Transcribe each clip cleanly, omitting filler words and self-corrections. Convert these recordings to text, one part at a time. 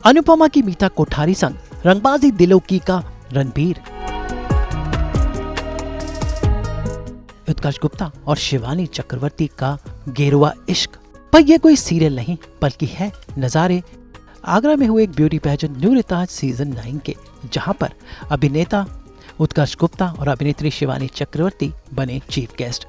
अनुपमा की मीता कोठारी संग रंगबाजी दिलों की का रणबीर। उत्कर्ष गुप्ता और शिवानी चक्रवर्ती का गेरुआ इश्क। पर यह कोई सीरियल नहीं बल्कि है नजारे आगरा में हुए एक ब्यूटी पैजेंट नूर ताज सीजन 9 के, जहां पर अभिनेता उत्कर्ष गुप्ता और अभिनेत्री शिवानी चक्रवर्ती बने चीफ गेस्ट।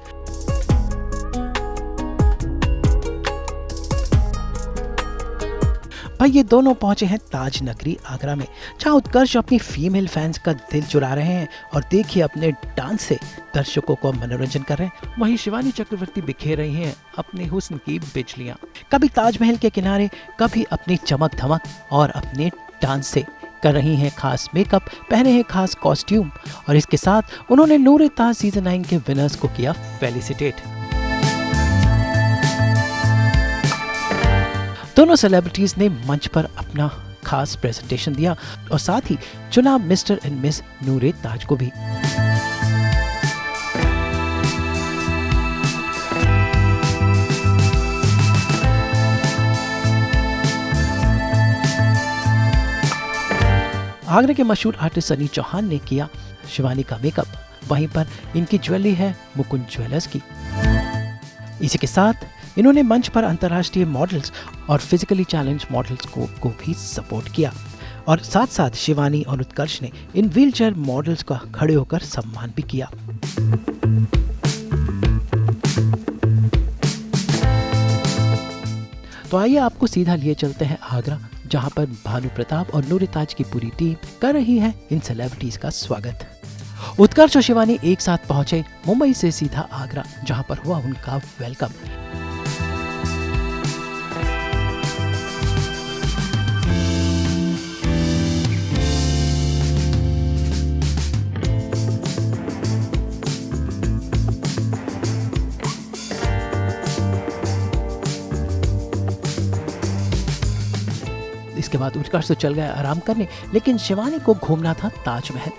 भाई ये दोनों पहुंचे हैं ताज नगरी आगरा में, जहां उत्कर्ष अपनी फीमेल फैंस का दिल चुरा रहे हैं और देखिए अपने डांस से दर्शकों को मनोरंजन कर रहे हैं। वहीं शिवानी चक्रवर्ती बिखेर रही हैं अपने हुस्न की बिजलियां, कभी ताजमहल के किनारे, कभी अपनी चमक धमक और अपने डांस से कर रही हैं खास मेकअप, पहने हैं खास कॉस्ट्यूम और इसके साथ उन्होंने नूर ताज सीजन 9 के विनर्स को किया फेलिसिटेट। दोनों सेलिब्रिटीज ने मंच पर अपना खास प्रेजेंटेशन दिया और साथ ही चुना मिस्टर एंड मिस नूर ताज को भी। आगरा के मशहूर आर्टिस्ट सनी चौहान ने किया शिवानी का मेकअप, वहीं पर इनकी ज्वेलरी है मुकुंद ज्वेलर्स की। इसी के साथ इन्होंने मंच पर अंतर्राष्ट्रीय मॉडल्स और फिजिकली चैलेंज मॉडल्स को भी सपोर्ट किया और साथ साथ शिवानी और उत्कर्ष ने इन व्हीलचेयर मॉडल्स का खड़े होकर सम्मान भी किया। तो आइए आपको सीधा लिए चलते हैं आगरा, जहां पर भानु प्रताप और नूर ताज की पूरी टीम कर रही है इन सेलिब्रिटीज का स्वागत। उत्कर्ष और शिवानी एक साथ पहुंचे मुंबई से सीधा आगरा, जहां पर हुआ उनका वेलकम। इसके बाद उत्कर्ष तो चल गया आराम करने, लेकिन शिवानी को घूमना था ताजमहल।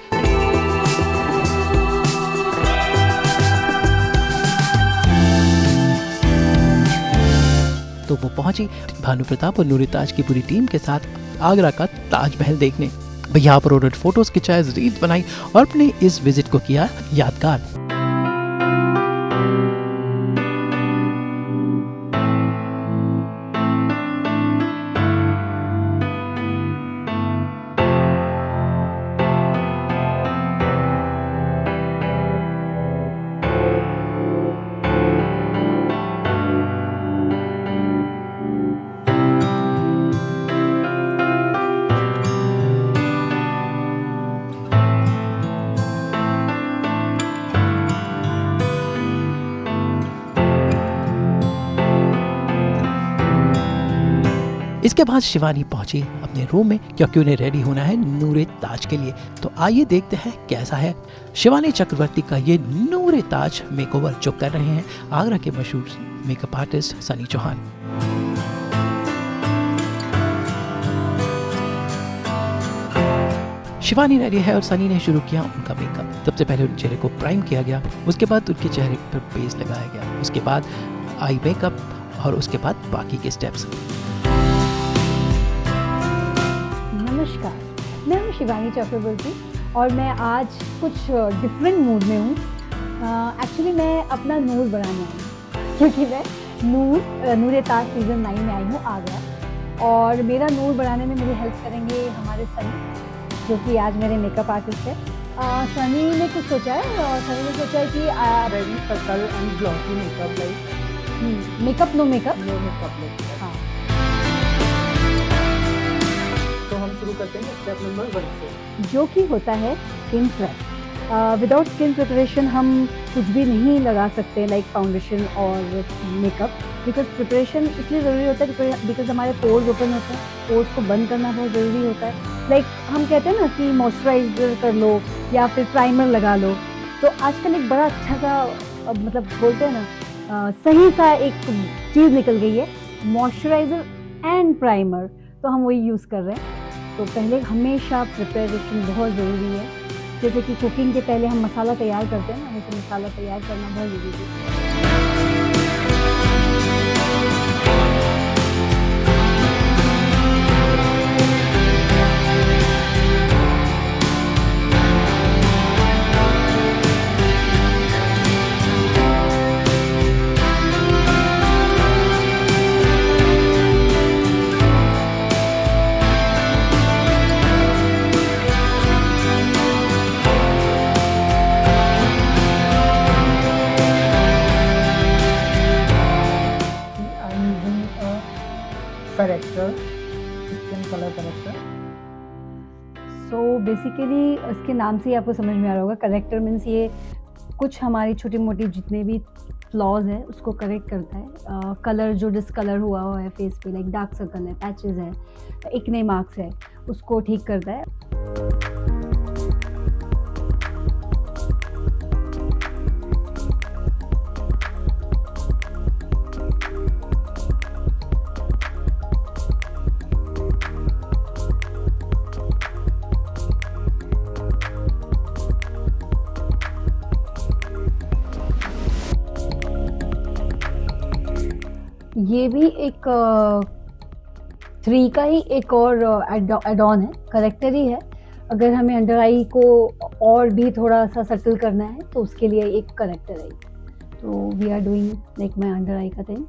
तो वो पहुंची भानु प्रताप और नूर ताज की पूरी टीम के साथ आगरा का ताजमहल देखने। यहाँ पर उन्होंने फोटोज खिंचाए, रील्स बनाई और अपने इस विजिट को किया यादगार। इसके बाद शिवानी पहुंची अपने रूम में, क्योंकि उन्हें रेडी होना है नूर ताज के लिए। तो आइए देखते हैं कैसा है शिवानी चक्रवर्ती का ये नूर ताज मेकओवर, जो कर रहे हैं आगरा के मशहूर makeup artist Sunny Chauhan. Shivani ready है और सनी ने शुरू किया उनका मेकअप। सबसे पहले उनके चेहरे को प्राइम किया गया, उसके बाद उनके चेहरे पर बेस लगाया गया, उसके बाद आई मेकअप और उसके बाद बाकी के स्टेप्स। नमस्कार, मैं हूँ शिवानी चक्रवर्ती और मैं आज कुछ डिफरेंट मूड में हूँ। एक्चुअली मैं अपना नूर बनाने आई हूँ, क्योंकि मैं नूर ताज सीजन 9 में आई हूँ आगरा, और मेरा नूर बनाने में मुझे हेल्प करेंगे हमारे सनी, जो कि आज मेरे मेकअप आर्टिस्ट है। सनी ने कुछ सोचा है और सनी ने सोचा है कि very subtle and glossy makeup, like makeup no makeup. हाँ, तो हम शुरू करते हैं स्टेप नंबर 1 से, जो कि होता है skin prep. Without skin preparation हम कुछ भी नहीं लगा सकते, लाइक फाउंडेशन और मेकअप, बिकॉज प्रिपरेशन इसलिए ज़रूरी होता है बिकॉज हमारे पोर्स ओपन होते हैं, पोर्स को बंद करना बहुत ज़रूरी होता है। लाइक हम कहते हैं ना कि मॉइस्चराइजर कर लो या फिर प्राइमर लगा लो। तो आजकल एक बड़ा अच्छा सा मतलब बोलते हैं ना सही सा एक चीज़ निकल गई है, मॉइस्चराइजर एंड प्राइमर, तो हम वही यूज़ कर रहे हैं। तो पहले हमेशा प्रिपरेशन बहुत ज़रूरी है। जैसे कि कुकिंग के पहले हम मसाला तैयार करते हैं ना, वैसे मसाला तैयार करना बहुत ज़रूरी है। character, skin color character. So basically इसके नाम से ही आपको समझ में आ रहा होगा, करेक्टर मीन्स ये कुछ हमारी छोटी मोटी जितने भी फ्लॉज है उसको करेक्ट करता है। कलर जो डिसकलर हुआ है फेस पे, लाइक डार्क सर्कल है, पैचेस है, एक्ने मार्क्स है, उसको ठीक करता है। ये भी एक 3 का ही एक और एड ऑन है, करेक्टर ही है। अगर हमें अंडर आई को और भी थोड़ा सा सटल करना है तो उसके लिए एक करेक्टर है। तो we are doing like my under eye का थिंग।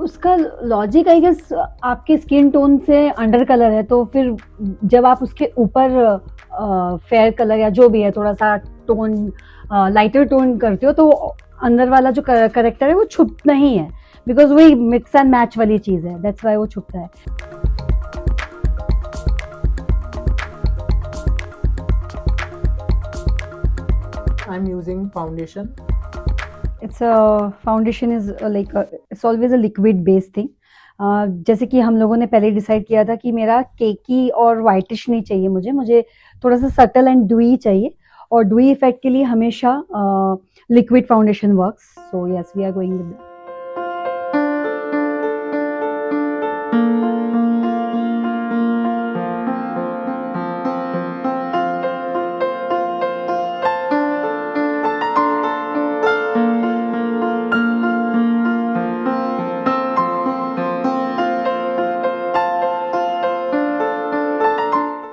उसका लॉजिक आई गेस आपके स्किन टोन से अंडर कलर है, तो फिर जब आप उसके ऊपर फेयर कलर या जो भी है थोड़ा सा टोन लाइटर टोन करते हो, तो अंदर वाला जो करेक्टर है वो छुपना ही है, बिकॉज वही मिक्स एंड मैच वाली चीज है, दैट्स वाई वो छुपता है। I'm using foundation. It's foundation is like it's always a liquid based thing. जैसे कि हम लोगों ने पहले डिसाइड किया था कि मेरा केकी और वाइटिश नहीं चाहिए, मुझे थोड़ा सा सटल एंड ड्यूई चाहिए, और ड्यूई इफेक्ट के लिए हमेशा liquid foundation works. So yes, we are going with that.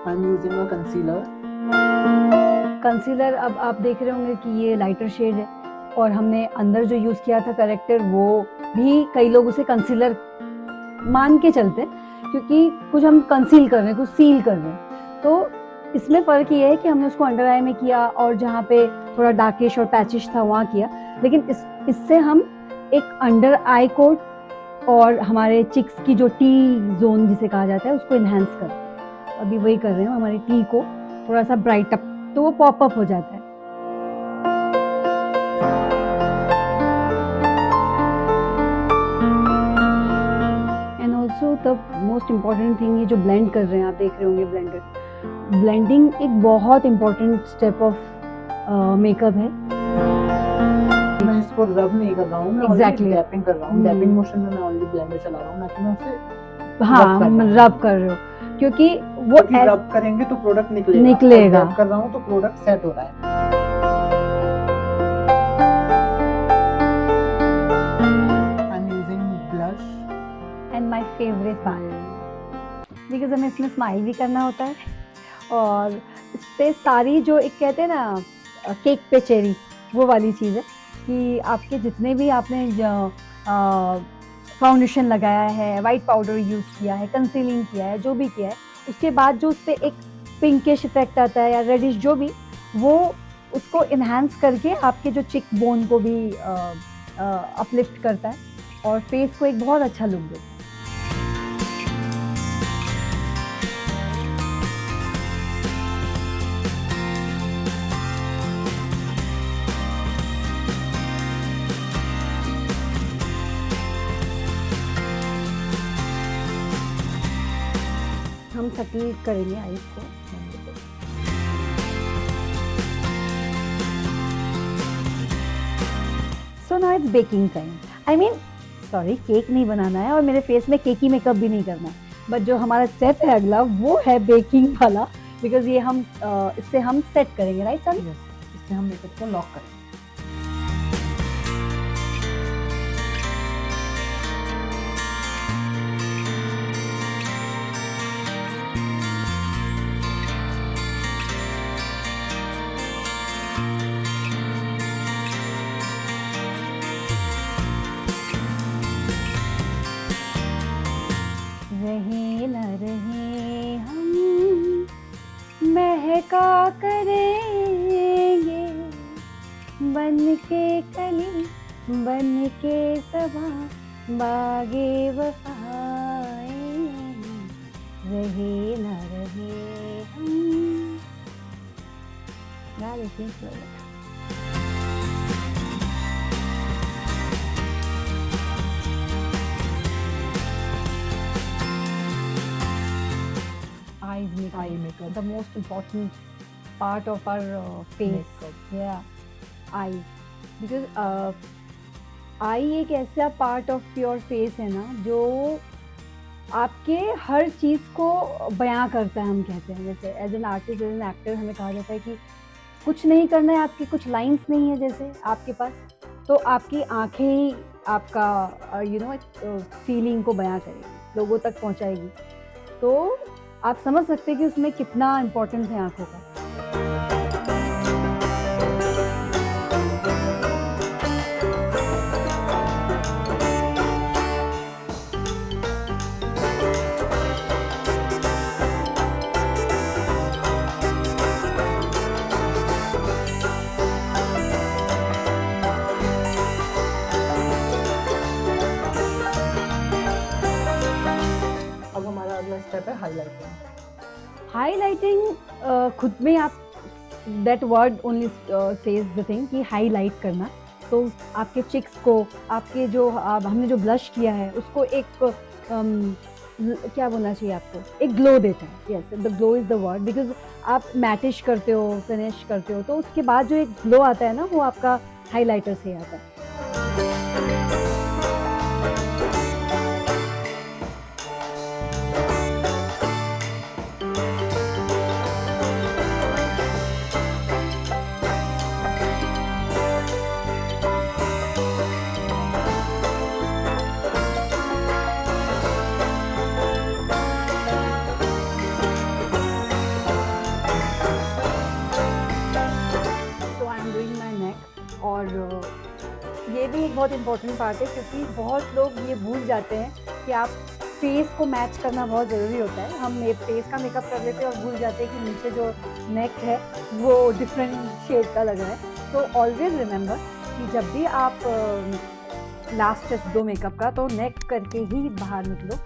I'm using a concealer. Concealer अब आप देख रहे होंगे कि ये लाइटर शेड है, और हमने अंदर जो यूज किया था करेक्टर, वो भी कई लोग उसे कंसीलर मान के चलते हैं, क्योंकि कुछ हम कंसील कर रहे हैं, कुछ सील कर रहे हैं। तो इसमें फर्क ये है कि हमने उसको अंडर आई में किया, और जहाँ पे थोड़ा डार्किश और पैचिश था वहाँ किया, लेकिन इससे हम एक अंडर आई को और हमारे चिक्स की जो टी जोन जिसे कहा जाता है उसको इन्हेंस कर, अभी वही कर रहे हैं, हमारी टी को थोड़ा सा ब्राइट अप, तो वो पॉप अप हो जाता है। And also the most important thing, ये जो ब्लेंड कर रहे हैं आप देख रहे होंगे ब्लेंडर, ब्लेंडिंग एक बहुत इम्पॉर्टेंट स्टेप ऑफ मेकअप है। मैं इसको रब नहीं कर रहा हूँ, मैं Exactly. टैपिंग कर रहा हूँ। टैपिंग मोशन में मैं ऑलरेडी ब्लेंडर चला रहा हूँ, ना कि मैं उसे हाँ, रब कर रहे हो, क्योंकि वो रब करेंगे तो प्रोडक्ट निकलेगा। निकलेगा। रब कर रहा हूँ तो प्रोडक्ट सेट हो रहा है। I'm using blush. And my favourite part, because हमें इसमें स्माइल भी करना होता है, और इससे सारी जो एक कहते हैं ना केक पे चेरी, वो वाली चीज़ है कि आपके जितने भी आपने फाउंडेशन लगाया है, वाइट पाउडर यूज़ किया है, कंसीलिंग किया है, जो भी किया है, उसके बाद जो उस पर एक पिंकिश इफेक्ट आता है या रेडिश जो भी, वो उसको इन्हांस करके आपके जो चिक बोन को भी अपलिफ्ट करता है और फेस को एक बहुत अच्छा लुक देता है। हम सटील करेंगे आइस को। So now it's baking time. I mean sorry, cake नहीं बनाना है और मेरे फेस में केकी मेकअप भी नहीं करना है, बट जो हमारा स्टेप है अगला वो है बेकिंग वाला, बिकॉज ये हम इससे हम सेट करेंगे, राइट सर? इससे हम मेकअप को लॉक करेंगे। रहे न रहे हम महका करेंगे, बन के कली बन के सबा बागे वफा रहे ना रहे हम। गा देती हूँ slowly। Eyes makeup. Eye makeup. The most important part of our face. Makeup. Yeah, eyes. Because eye एक ऐसा part of your face है ना जो आपके हर चीज़ को बयां करता है। हम कहते हैं जैसे as an artist, as an actor हमें कहा जाता है कि कुछ नहीं करना है, आपकी कुछ लाइंस नहीं है जैसे आपके पास, तो आपकी आंखें ही आपका फीलिंग को बयां करेगी, लोगों तक पहुंचाएगी। तो आप समझ सकते हैं कि उसमें कितना इम्पोर्टेंस है आंखों का। अब हमारा अगला स्टेप है हाईलाइटिंग। हाईलाइटिंग खुद में आप that word only says the thing कि हाईलाइट करना। तो आपके चिक्स को, आपके जो हमने जो ब्लश किया है उसको एक क्या बोलना चाहिए आपको, एक ग्लो देता है। Yes, the glow is the word. Because आप मैटिश करते हो, फिनिश करते हो, तो उसके बाद जो एक ग्लो आता है ना वो आपका हाईलाइटर से आता है। और ये भी एक बहुत इम्पोर्टेंट पार्ट है क्योंकि बहुत लोग ये भूल जाते हैं कि आप फेस को मैच करना बहुत ज़रूरी होता है। हम फेस का मेकअप कर लेते हैं और भूल जाते हैं कि नीचे जो नेक है वो डिफरेंट शेड का लग रहा है। सो ऑलवेज रिमेंबर कि जब भी आप लास्ट टच दो मेकअप का तो नेक करके ही बाहर निकलो।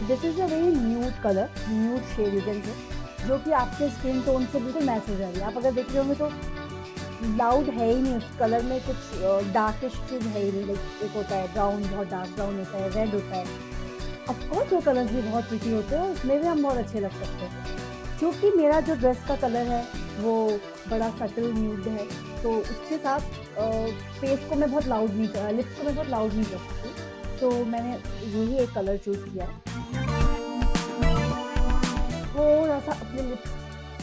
This is a very nude colour, nude shade you can say, जो कि आपके स्किन टोन से बिल्कुल मैच हो जाएगी। आप अगर देख रहे होंगे तो लाउड है ही नहीं उस कलर में, कुछ डार्किश चीज़ है ही नहीं। लाइक एक होता है ब्राउन, बहुत डार्क ब्राउन होता है, रेड होता है। ऑफकोर्स वो कलर्स भी बहुत प्रिटी होते हैं, उसमें भी हम बहुत अच्छे लग सकते हैं। क्योंकि मेरा जो ड्रेस का कलर है वो बड़ा सटल न्यूड है, तो उसके साथ फेस को मैं बहुत लाउड नहीं कर, लिप्स को मैं बहुत लाउड नहीं कर सकती। तो मैंने यही एक कलर चूज़ किया। थोड़ा सा अपने लिप्स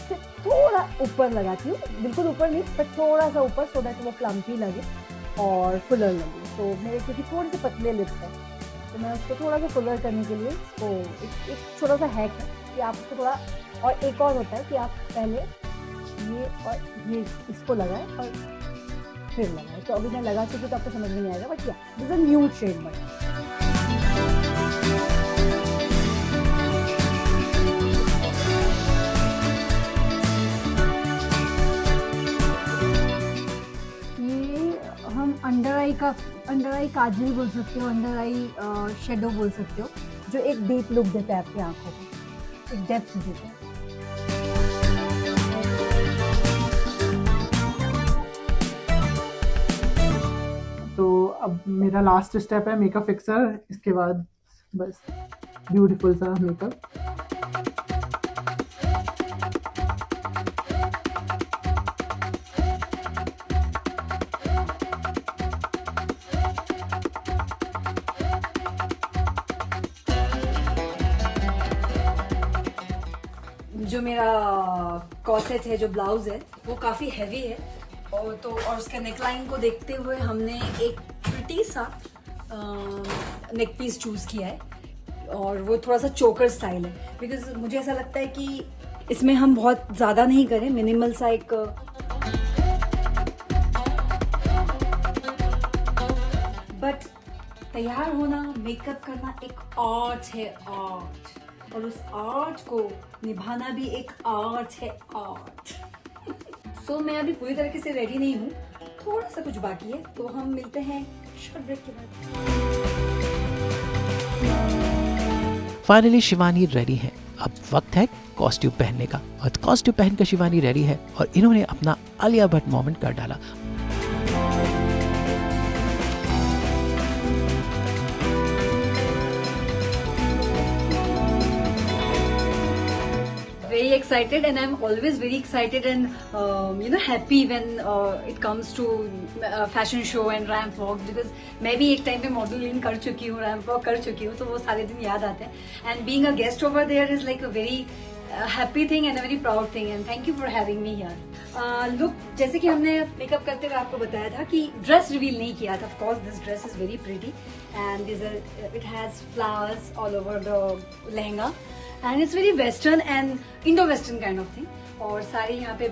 से थोड़ा ऊपर लगाती हूँ, बिल्कुल ऊपर नहीं पर थोड़ा सा ऊपर, सो दैट वो प्लम्पी लगे और फुलर लगे। तो मेरे क्योंकि थोड़े से पतले लिप्स हैं तो मैं उसको थोड़ा सा फुलर करने के लिए इसको एक छोटा सा हैक है कि आप उसको थोड़ा, और एक और होता है कि आप पहले ये और ये इसको लगाएं और फिर लगाएं। तो अभी मैं लगा चुकी तो आपको समझ में नहीं आएगा, but yeah this is a nude shade. But हम अंडर आई काजल बोल सकते हो, अंडर आई शेडो बोल सकते हो, जो एक डीप लुक देता है आपकी आंखों को, एक डेप्थ देता है। तो अब मेरा लास्ट स्टेप है मेकअप फिक्सर। इसके बाद बस ब्यूटीफुल सा मेकअप। जो मेरा कॉर्सेट है, जो ब्लाउज है, वो काफ़ी हैवी है और उसके नेकलाइन को देखते हुए हमने एक प्रिटी सा नेक पीस चूज़ किया है और वो थोड़ा सा चोकर स्टाइल है, बिकॉज मुझे ऐसा लगता है कि इसमें हम बहुत ज़्यादा नहीं करें, मिनिमल सा एक बट तैयार होना, मेकअप करना एक आर्ट है, आर्ट, और उस आर्ट को निभाना भी एक आर्ट है, आर्ट। सो मैं अभी पूरी तरीके से रेडी नहीं हूँ, थोड़ा सा कुछ बाकी है, तो हम मिलते हैं शॉर्ट ब्रेक के बाद। फाइनली शिवानी रेडी है। अब वक्त है कॉस्ट्यूम पहनने का, और कॉस्ट्यूम पहनकर शिवानी रेडी है और इन्होंने अपना आलिया भट्ट मोमेंट कर डाला। Very excited, and I'm always very excited and happy when it comes to fashion show and ramp walk, because मैं भी एक टाइम पे मॉडलिंग कर चुकी हूँ, रैम्प वॉक कर चुकी हूँ, तो वो सारे दिन याद आते हैं। And being a guest over there is like a very happy thing and a very proud thing, and thank you for having me here. Look, जैसे कि हमने मेकअप करते हुए आपको बताया था कि ड्रेस रिवील नहीं किया था। Of course this dress is very pretty and it has flowers all over the lehenga and it's very western and Indo western kind of thing, और सारे यहाँ पे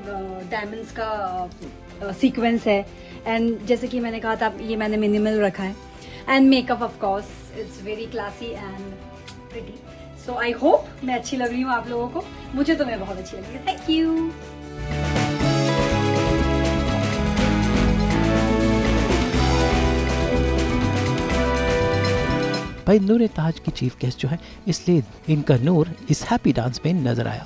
डायमंड्स का सीक्वेंस है। एंड जैसे कि मैंने कहा था, ये मैंने मिनिमल रखा है, and makeup of course it's very classy and pretty. So I hope मैं अच्छी लग रही हूँ आप लोगों को, मुझे तो मैं बहुत अच्छी लग रही हूँ। Thank you. भाई नूर ताज की चीफ गेस्ट जो है, इसलिए इनका नूर इस हैप्पी डांस में नजर आया।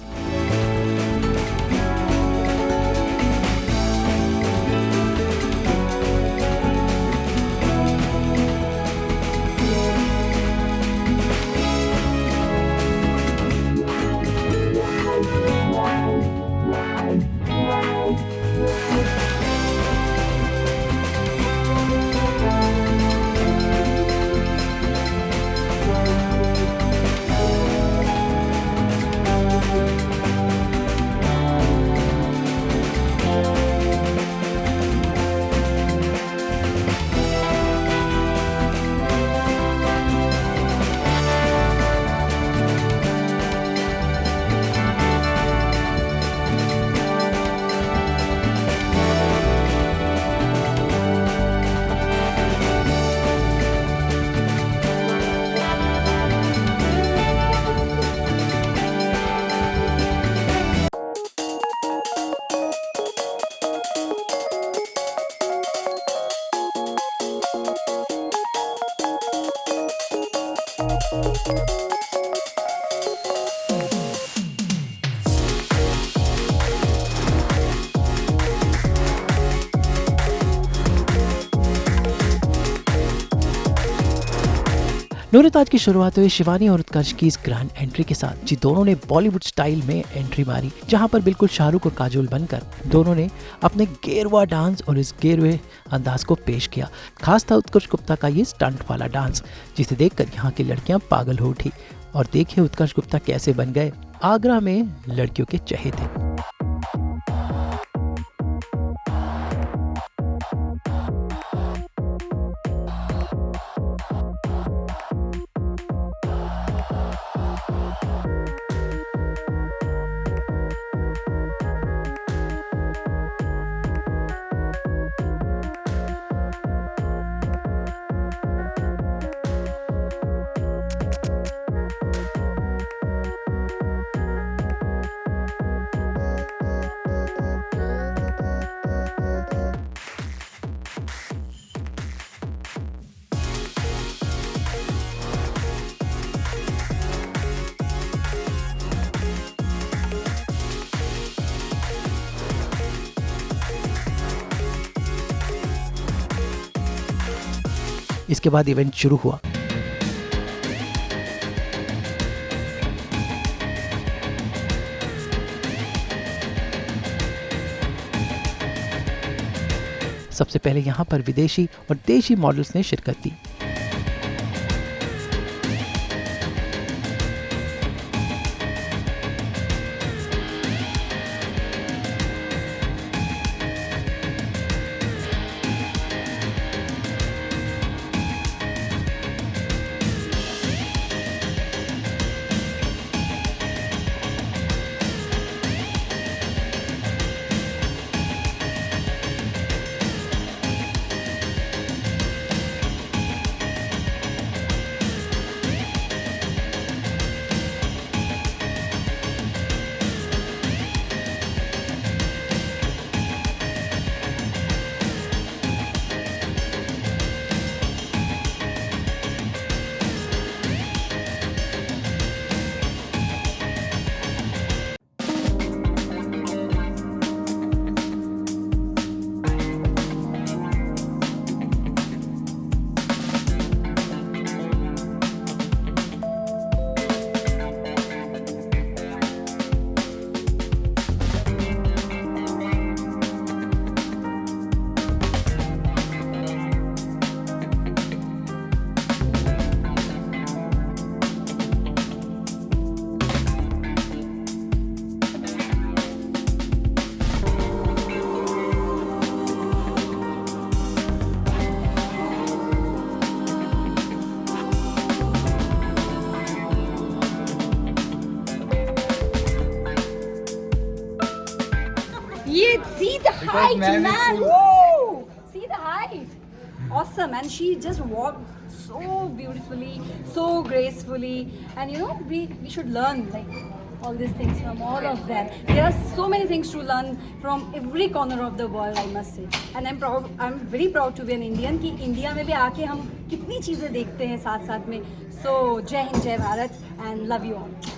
नूर ताज की शुरुआत हुई शिवानी और उत्कर्ष की इस ग्रैंड एंट्री के साथ, जी दोनों ने बॉलीवुड स्टाइल में एंट्री मारी, जहां पर बिल्कुल शाहरुख और काजोल बनकर दोनों ने अपने गेरवा डांस और इस गेरवे अंदाज को पेश किया। खास था उत्कर्ष गुप्ता का ये स्टंट वाला डांस, जिसे देखकर यहाँ की लड़कियां पागल हो उठी। और देखिए उत्कर्ष गुप्ता कैसे बन गए आगरा में लड़कियों के चहेते। इसके बाद इवेंट शुरू हुआ। सबसे पहले यहां पर विदेशी और देशी मॉडल्स ने शिरकत दी। Yeah, see the height, man. Woo! See the height. Awesome, and she just walked so beautifully, so gracefully, and you know we should learn like all these things from all of them. There are so many things to learn from every corner of the world, I must say, and I'm very proud to be an Indian कि India में भी आके हम कितनी चीज़ें देखते हैं साथ साथ में. So जय हिंद, जय Bharat, and love you all.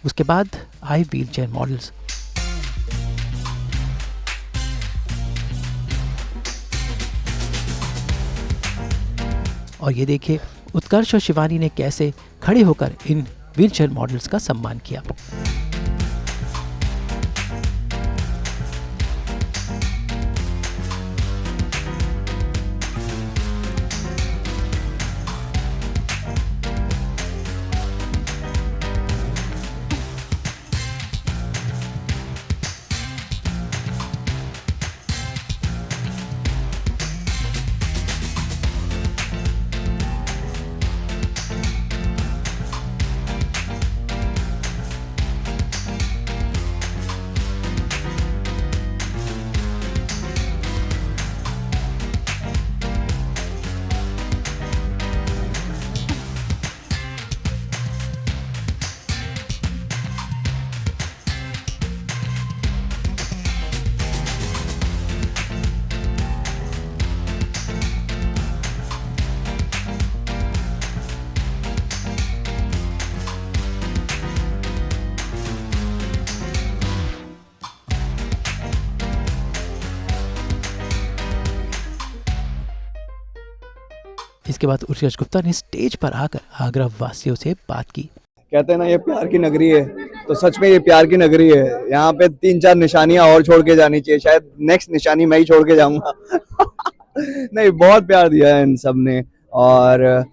उसके बाद आए व्हील चेयर मॉडल्स। और ये देखिए उत्कर्ष और शिवानी ने कैसे खड़े होकर इन व्हीलचेयर मॉडल्स का सम्मान किया। इसके बाद उत्कर्ष गुप्ता ने स्टेज पर आकर आगरा वासियों से बात की। कहते हैं ना ये प्यार की नगरी है, तो सच में ये प्यार की नगरी है। यहाँ पे 3-4 निशानियां और छोड़ के जानी चाहिए, शायद नेक्स्ट निशानी मैं ही छोड़ के जाऊंगा। नहीं, बहुत प्यार दिया है इन सब ने। और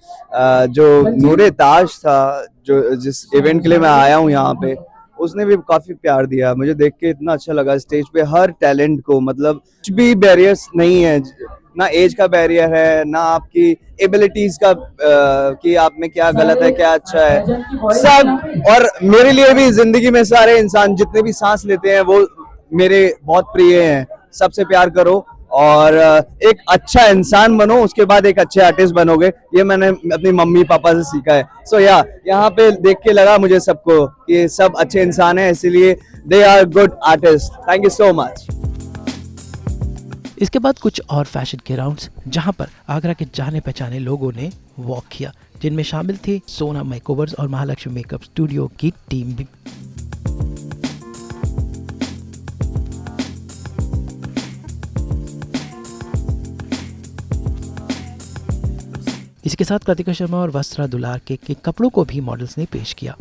जो नूरे ताज था, जो जिस इवेंट के लिए मैं आया हूँ यहाँ पे, उसने भी काफी प्यार दिया। मुझे देख के इतना अच्छा लगा स्टेज पे हर टैलेंट को, मतलब कुछ भी बैरियर्स नहीं है, ना एज का बैरियर है, ना आपकी एबिलिटीज का कि आप में क्या गलत है क्या अच्छा है, सब। और मेरे लिए भी जिंदगी में सारे इंसान जितने भी सांस लेते हैं वो मेरे बहुत प्रिय हैं। सबसे प्यार करो और एक अच्छा इंसान बनो, उसके बाद एक अच्छे आर्टिस्ट बनोगे। ये मैंने अपनी मम्मी पापा से सीखा है। सो यहाँ पे देख के लगा मुझे सबको कि सब अच्छे इंसान हैं, इसीलिए they are good artist. Thank you so much. इसके बाद कुछ और फैशन के राउंड्स, जहां पर आगरा के जाने पहचाने लोगों ने वॉक किया, जिनमें शामिल थे सोना मेकओवर्स और महालक्ष्मी मेकअप स्टूडियो की टीम भी। इसके साथ कृतिका शर्मा और वस्त्रा दुलार के कपड़ों को भी मॉडल्स ने पेश किया।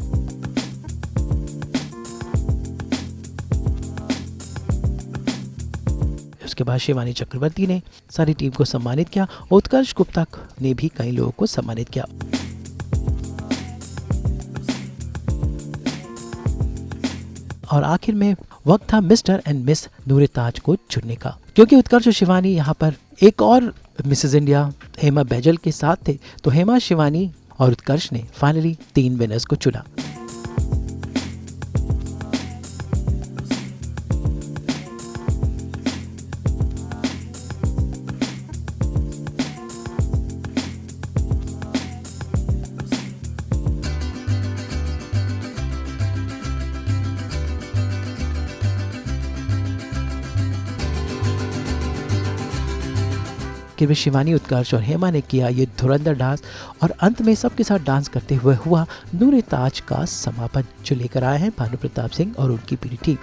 उसके बाद शिवानी चक्रवर्ती ने सारी टीम को सम्मानित किया। उत्कर्ष गुप्ता ने भी कई लोगों को सम्मानित किया। और आखिर में वक्त था मिस्टर एंड मिस नूरे ताज को चुनने का, क्योंकि उत्कर्ष और शिवानी यहाँ पर एक और मिसेस इंडिया हेमा बैजल के साथ थे। तो हेमा, शिवानी और उत्कर्ष ने फाइनली 3 विनर्स को चुना। में शिवानी, उत्कर्ष और हेमा ने किया ये धुरंधर डांस, और अंत में सबके साथ डांस करते हुए हुआ नूरे ताज का समापन, जो लेकर आए हैं भानु प्रताप सिंह और उनकी पूरी टीम।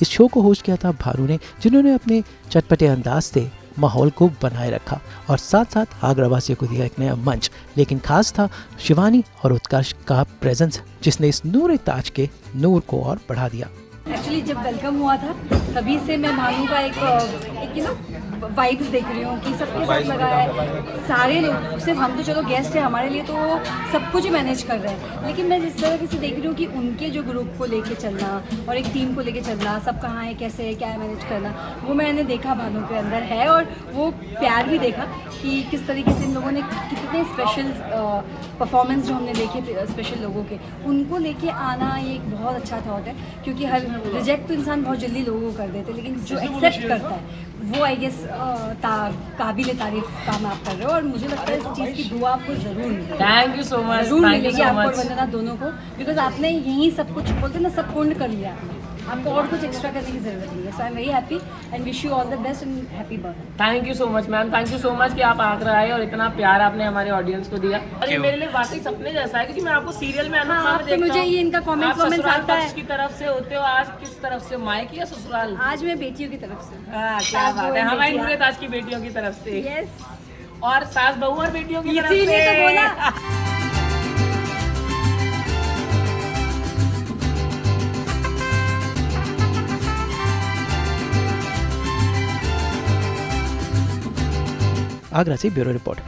इस शो को होस्ट किया था भानु ने, जिन्होंने अपने चटपटे अंदाज से माहौल को बनाए रखा और साथ साथ आगरावासियों को दिया एक नया मंच। लेकिन खास था शिवानी और उत्कर्ष का प्रेजेंस, जिसने इस नूरे ताज के नूर को और बढ़ा दिया। एक्चुअली जब वेलकम हुआ था तभी से मैं भानु का एक वाइब्स देख रही हूँ कि सबके साथ लगा है, सारे लोग, सिर्फ हम तो चलो गेस्ट है, हमारे लिए तो सब कुछ मैनेज कर रहे हैं, लेकिन मैं जिस तरह से देख रही हूँ कि उनके जो ग्रुप को लेके चलना और एक टीम को लेके चलना, सब कहाँ है, कैसे है, क्या है, मैनेज करना, वो मैंने देखा भानु के अंदर है। और वो प्यार भी देखा कि किस तरीके से इन लोगों ने कितने स्पेशल परफॉर्मेंस जो हमने देखे स्पेशल लोगों के, उनको लेके आना ये एक बहुत अच्छा थॉट है, क्योंकि हर रिजेक्ट तो इंसान बहुत जल्दी लोगों को कर देते, लेकिन जो एक्सेप्ट करता है वो आई गेस काबिल तारीफ काम आप कर रहे हो, और मुझे लगता है इस चीज़ की दुआ आपको ज़रूर मिलेगी। थैंक यू सो मच, ज़रूर मिलेगी आपको और वंदना दोनों को, बिकॉज आपने यही सब कुछ बोलते ना, सब पूर्ण कर लिया आपको और कुछ एक्स्ट्रा करने की जरूरत नहीं है। So I am very happy and wish you all the best and happy birthday. Thank you so much ma'am, thank you so much कि आप आगरा आए और इतना प्यार आपने हमारे ऑडियंस को दिया। और ये मेरे लिए वाकई सपने जैसा है, क्योंकि मैं आपको सीरियल में अनुपमा में देखता मुझे हूं। ये इनका कमेंट्स आप वमेंट्स ससुराल आता पक्ष है। की तरफ से होते हो, आज किस तरफ से, मायके या ससुराल? आज मैं बेटियों की तरफ से। क्या बात है, हमारी नूरताज की बेटियों की तरफ से। यस, और सास बहू और बेटियों की तरफ से। इसीलिए तो बोला। आगरा से ब्यूरो रिपोर्ट।